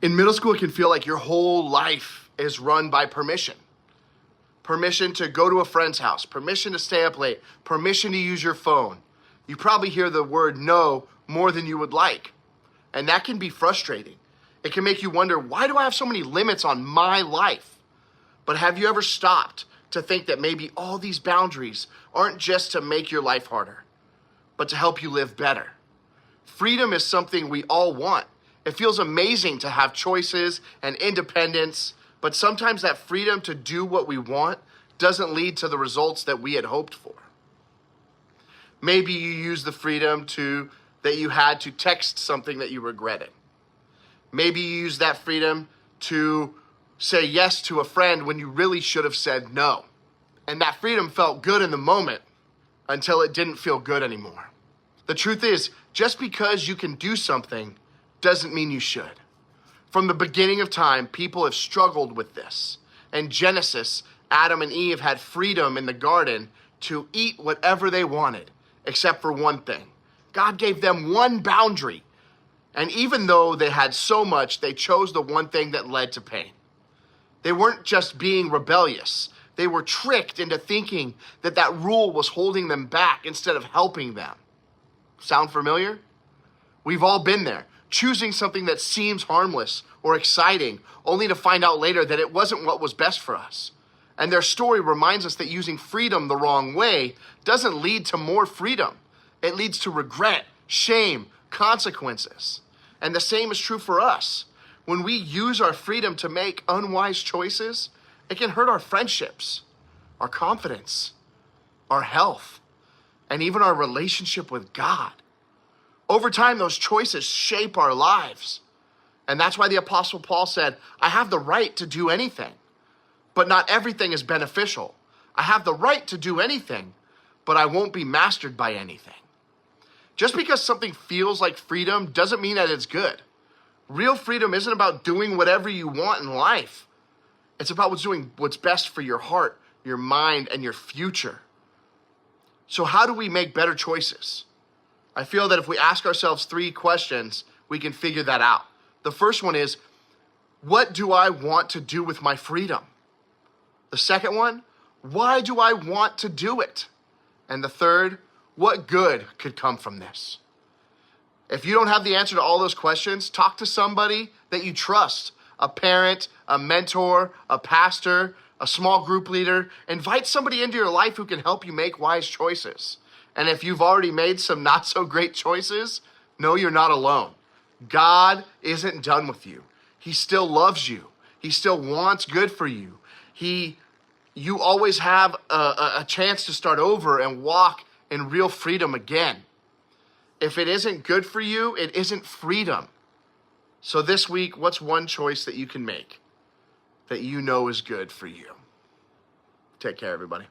In middle school, it can feel like your whole life is run by permission. Permission to go to a friend's house, permission to stay up late, permission to use your phone. You probably hear the word no more than you would like. And that can be frustrating. It can make you wonder, why do I have so many limits on my life? But have you ever stopped to think that maybe all these boundaries aren't just to make your life harder, but to help you live better? Freedom is something we all want. It feels amazing to have choices and independence, but sometimes that freedom to do what we want doesn't lead to the results that we had hoped for. Maybe you use the freedom that you had to text something that you regretted. Maybe you use that freedom to say yes to a friend when you really should have said no. And that freedom felt good in the moment until it didn't feel good anymore. The truth is, just because you can do something doesn't mean you should. From the beginning of time, people have struggled with this. In Genesis, Adam and Eve had freedom in the garden to eat whatever they wanted, except for one thing. God gave them one boundary. And even though they had so much, they chose the one thing that led to pain. They weren't just being rebellious. They were tricked into thinking that that rule was holding them back instead of helping them. Sound familiar? We've all been there, choosing something that seems harmless or exciting, only to find out later that it wasn't what was best for us. And their story reminds us that using freedom the wrong way doesn't lead to more freedom. It leads to regret, shame, consequences. And the same is true for us. When we use our freedom to make unwise choices, it can hurt our friendships, our confidence, our health, and even our relationship with God. Over time, those choices shape our lives. And that's why the Apostle Paul said, I have the right to do anything, but not everything is beneficial. I have the right to do anything, but I won't be mastered by anything. Just because something feels like freedom doesn't mean that it's good. Real freedom isn't about doing whatever you want in life. It's about doing what's best for your heart, your mind, and your future. So how do we make better choices? I feel that if we ask ourselves 3 questions, we can figure that out. The first one is, what do I want to do with my freedom? The second one, why do I want to do it? And the third, what good could come from this? If you don't have the answer to all those questions, talk to somebody that you trust, a parent, a mentor, a pastor, a small group leader. Invite somebody into your life who can help you make wise choices. And if you've already made some not so great choices, know you're not alone. God isn't done with you. He still loves you. He still wants good for you. You always have a chance to start over and walk in real freedom again. If it isn't good for you, it isn't freedom. So this week, what's one choice that you can make that you know is good for you? Take care, everybody.